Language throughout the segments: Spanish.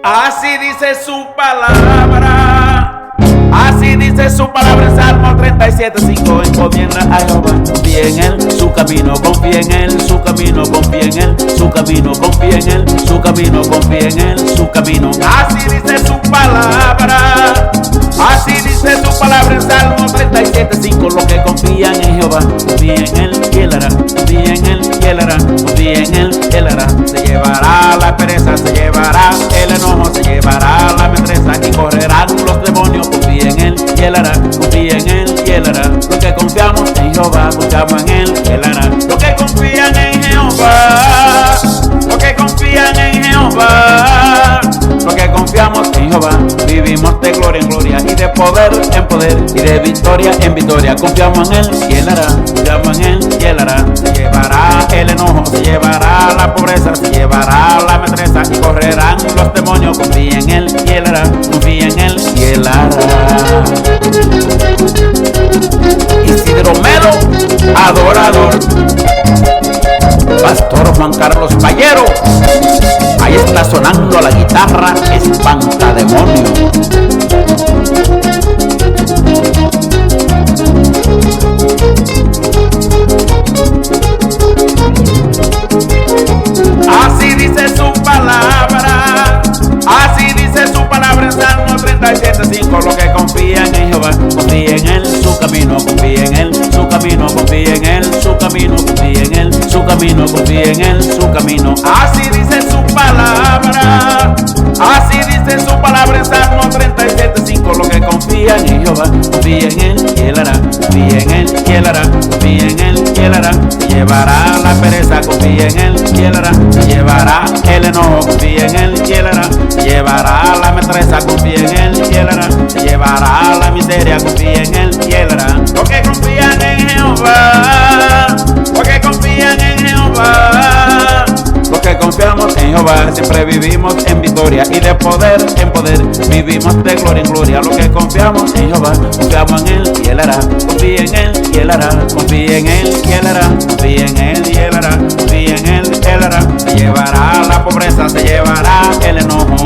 Así dice su palabra, así dice su palabra en Salmo 37:5. Encomienda a Jehová, confía en él, su camino, confía en él, su camino, confía en él, su camino, confía en él, su camino, confía en él, su camino. Así dice su palabra, así dice su palabra en Salmo 37:5. Los que confían en Jehová, confía en él y él hará, confía en él y él hará, confía en él y él hará. Se llevará la pereza, se llevará el enojo, se llevará la metresa y correrán los demonios. Confía en él y él hará, confía en él y él hará. Los que confiamos en Jehová, confiamos en él y él hará. Los que confían en Jehová, los que confían en Jehová, los que confiamos en Jehová, vivimos de gloria en gloria y de poder en poder y de victoria en victoria. Confiamos en él y él hará, confiamos en él y él hará. Se llevará el enojo, se llevará la pobreza, se llevará la metresa y correrán los demonios. Confía en él y él hará, confía en él y él hará. Isidro Melo, adorador. Pastor Juan Carlos Payero, ahí está sonando la guitarra Espantademonio. Así dice su palabra, así dice su palabra en Salmo 37:5. Los que confían en Jehová, confía en él, su camino, confía en él, su camino, confía en él, su camino, confía en él, su camino, confía en él, su camino. Así dice su palabra, así dice su palabra en Salmo 37:5. Los que confían en Jehová, confía en él y él hará, confía en él y él hará, confía en él y él hará. Se llevará la pereza, confía en él y él hará. Se llevará el enojo, confía en él y él hará. Se llevará la metresa, confía en él y él hará. Se llevará la miseria, confía en él y él hará. Los que confían en Jehová, los que confían en Jehová, los que confiamos en Jehová, siempre vivimos en victoria y de poder en poder, vivimos de gloria en gloria. Los que confiamos en Jehová, confiamos en él y él hará. Confía en él y él hará, confía en él y él hará, confía en él y él hará, confía en él y él hará. Se llevará la pobreza, se llevará el enojo.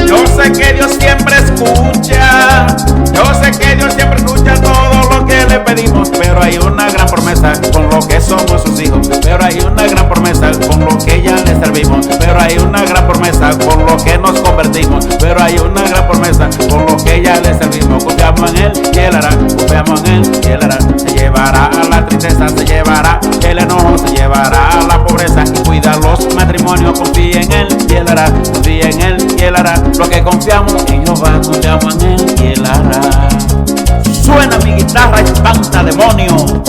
Yo sé que Dios siempre escucha, yo sé que Dios siempre escucha todo lo que le pedimos, pero hay una gran promesa con lo que somos sus hijos, pero hay una gran promesa con lo que ya le servimos, pero hay una gran promesa con lo que nos convertimos, pero hay una gran promesa con lo que ya le servimos. Confiamos en él y él hará, confiamos en él y él hará. Se llevará la tristeza, se llevará el enojo, se llevará la pobreza y cuida los matrimonios. Confía en él y él hará, confía en él y él hará. Los que confiamos en Jehová, confiamos en él y él hará. Suena mi guitarra Espantademonio.